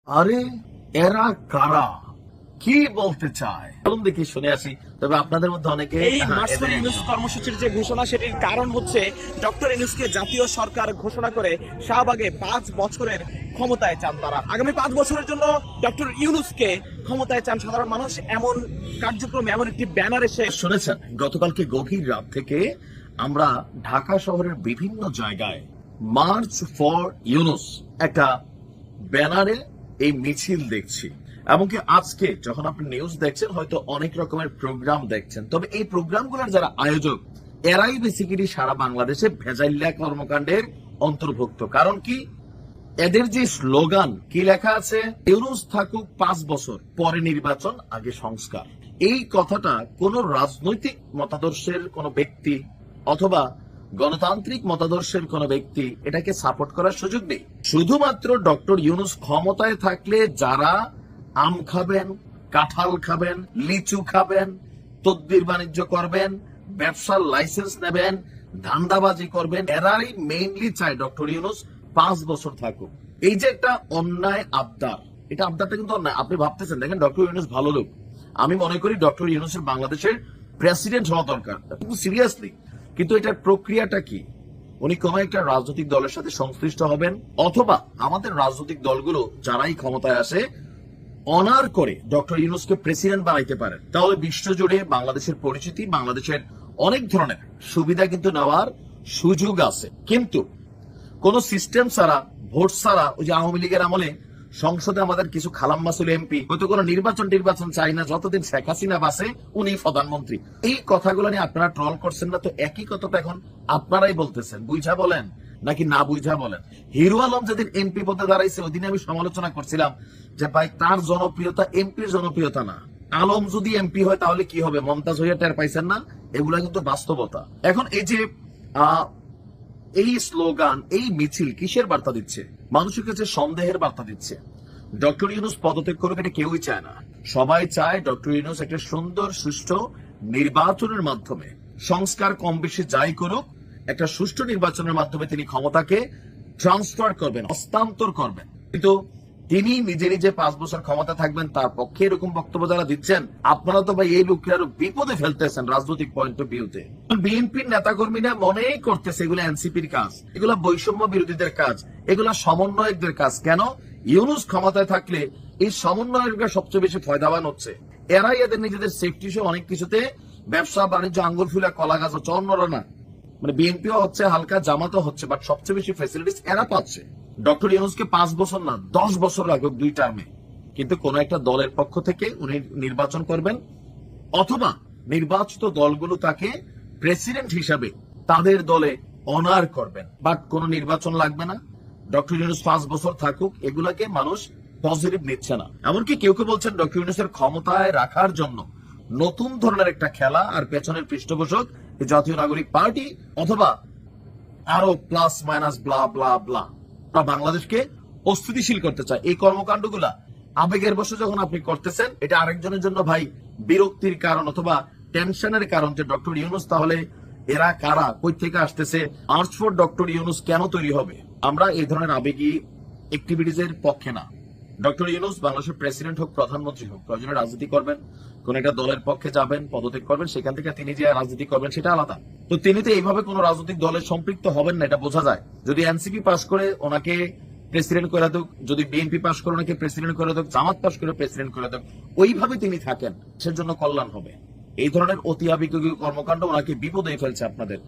আরে এরা কারা, কি বলতে চায় চলুন দেখি শুনে আসি। তবে আপনাদের মধ্যে অনেকে এই মার্চ ফর ইউনুস কর্মসূচির যে ঘোষণা, সেটির কারণ হচ্ছে ডক্টর ইউনুসকে জাতীয় সরকার ঘোষণা করে শাহবাগে 5 বছরের ক্ষমতায় চান তারা। আগামী 5 বছরের জন্য ডক্টর ইউনুসকে ক্ষমতায় চান সাধারণ মানুষ। এমন কার্যক্রম, এমন একটি ব্যানার এসে শুনেছেন গতকালকে গভীর রাত থেকে আমরা ঢাকা শহরের বিভিন্ন জায়গায় মার্চ ফর ইউনুস একটা ব্যানারে এই মিছিল দেখছি। এমনকি আজকে যখন আপনি নিউজ দেখছেন হয়তো অনেক রকমের প্রোগ্রাম দেখছেন, তবে এই প্রোগ্রামগুলোর যারা আয়োজক এরাই বেসিক্যালি সারা বাংলাদেশে ভেজাইল্লা কর্মকাণ্ডের অন্তর্ভুক্ত। কারণ কি, এদের যে স্লোগান কি লেখা আছে, ইউনুস থাকুক 5 বছর, পরে নির্বাচন, আগে সংস্কার। এই কথাটা কোন রাজনৈতিক মতাদর্শের কোন ব্যক্তি অথবা গণতান্ত্রিক মতাদর্শের কোন ব্যক্তি এটাকে সাপোর্ট করার সুযোগ নেই। শুধুমাত্র ডক্টর ইউনুস ক্ষমতায় থাকলে যারা আম খাবেন, কাঁঠাল খাবেন, লিচু খাবেন, তদবির বাণিজ্য করবেন, ব্যবসার লাইসেন্স নেবেন, ধান্দাবাজি করবেন, এরাই মেইনলি চায় ডক্টর ইউনুস 5 বছর থাকুক। এই যে একটা অন্যায় আবদার, এটা আবদারটা কিন্তু অন্যায়। আপনি ভাবতেছেন, দেখেন ডক্টর ইউনুস ভালো লোক, আমি মনে করি ডক্টর ইউনুসের বাংলাদেশের প্রেসিডেন্ট হওয়া দরকার, সিরিয়াসলি। কিন্তু এটার প্রক্রিয়াটা কি? উনি কোন একটা রাজনৈতিক দলের সাথে সংশ্লিষ্ট হবেন, অথবা আমাদের রাজনৈতিক দলগুলো যারাই ক্ষমতায় আসে অনার করে ডক্টর ইউনুসকে প্রেসিডেন্ট বানাইতে পারেন, তাহলে বিশ্বজুড়ে বাংলাদেশের পরিচিতি, বাংলাদেশের অনেক ধরনের সুবিধা কিন্তু নেওয়ার সুযোগ আছে। কিন্তু কোন সিস্টেম ছাড়া, ভোট ছাড়া, ওই যে আওয়ামী লীগের আমলে সংসদে আমাদের কিছু খালাম মাসুল এমপি হয়তো কোনো নির্বাচন চাই না, যতদিন শেখ হাসিনা বাসে উনি প্রধানমন্ত্রী। এই কথাগুলো নিয়ে আপনারা ট্রল করছেন না তো? একই কথাটা এখন আপনারাই বলতেছেন, বুঝা বলেন নাকি না বুঝা বলেন। হিরো আলম যেদিন এমপি পদে দাঁড়াইছে ওই দিনে আমি সমালোচনা করছিলাম যে ভাই তার জনপ্রিয়তা এমপির জনপ্রিয়তা না। আলম যদি এমপি হয় তাহলে কি হবে, মমতাজ হইয়া টের পাইছেন না? এগুলা কিন্তু বাস্তবতা। এখন এই যে এই স্লোগান, এই মিছিল কিসের বার্তা দিচ্ছে? মানুষের কাছে সন্দেহের বার্তা দিচ্ছে। ডক্টর ইউনুস পদত্যাগ করবে এটা কেউই চায় না। সবাই চায় ডক্টর ইউনুস একটা সুন্দর সুষ্ঠু নির্বাচনের মাধ্যমে, সংস্কার কম বেশি যাই করুক, একটা সুষ্ঠু নির্বাচনের মাধ্যমে তিনি ক্ষমতাকে ট্রান্সফার করবেন, হস্তান্তর করবেন। কিন্তু তিনি নিজে নিজে 5 বছর ক্ষমতা থাকবেন, তার পক্ষে এরকম বক্তব্য যারা দিচ্ছেন, আপনারা তো ভাই এই লোককে আরো বিপদে ফেলতেছেন রাজনৈতিক পয়েন্ট অফ ভিউতে। বিএনপির নেতাকর্মীরা মনেই করতেছে এগুলো এনসিপির কাজ, এগুলো বৈষম্য বিরোধীদের কাজ, এগুলো সমন্বয়কদের কাজ। কেন? ইউনুস ক্ষমতায় থাকলে এই সমন্বয়করা সবচেয়ে বেশি ফয়দাবান হচ্ছে। এরাই এদের নিজেদের সেফটি সহ অনেক কিছুতে ব্যবসা বাণিজ্য আঙ্গুল ফুলা কলা গাছ হচ্ছে, অন্যরা না। মানে বিএনপিও হচ্ছে হালকা, জামাতও হচ্ছে, বাট সবচেয়ে বেশি ফ্যাসিলিটিস এরা পাচ্ছে। ডক্টর ইউনুসকে 5 বছর না 10 বছর লাগুক 2 টার্মে, কিন্তু কোন একটা দলের পক্ষ থেকে উনি নির্বাচন করবেন, অথবা নির্বাচিত দলগুলো তাকে প্রেসিডেন্ট হিসাবে তাদের দলে অনার করবেন। বাট কোন নির্বাচন লাগবে না, ডক্টর ইউনুস 5 বছর থাকুক, এগুলাকে মানুষ পজিটিভ নিচ্ছে না। এমনকি কেউ কেউ বলছেন ডক্টর ইউনুসের ক্ষমতায় রাখার জন্য নতুন ধরনের একটা খেলা, আর পেছনের পৃষ্ঠপোষক জাতীয় নাগরিক পার্টি অথবা আরো প্লাস মাইনাস ব্লা ব্লা ব্লা, বাংলাদেশকে অস্থিতিশীল করতে চায়। এই কর্মকাণ্ডগুলা আবেগের বশে যখন আপনি করতেছেন, এটা আরেকজনের জন্য ভাই বিরক্তির কারণ অথবা টেনশনের কারণ যে ডক্টর ইউনুস তাহলে এরা কারা, কই থেকে আসতেছে, মার্চ ফর ডক্টর ইউনুস কেন তৈরি হবে? আমরা এই ধরনের আবেগী অ্যাক্টিভিটিজের পক্ষে না। ডক্টর ইউনুস বাংলাদেশের প্রেসিডেন্ট হোক, প্রধানমন্ত্রী হোক, প্রয়োজনে রাজনীতি করবেন, কোন একটা দলের পক্ষে যাবেন, পদত্যাগ করবেন, সেখান থেকে তিনি যে রাজনীতি করবেন সেটা আলাদা। তো তিনি তো এইভাবে কোন রাজনৈতিক দলের সম্পৃক্ত হবেন না, এটা বোঝা যায়। যদি এনসিপি পাস করে ওনাকে প্রেসিডেন্ট করে দেখ, যদি বিএনপি পাস করে ওনাকে প্রেসিডেন্ট করে দেখ, জামাত পাস করে প্রেসিডেন্ট করে দেখ, ওইভাবে তিনি থাকেন, সেজন্য কল্যাণ হবে। এই ধরনের অতি আবেগী কর্মকাণ্ড ওনাকে বিপদে ফেলছে আপনাদের।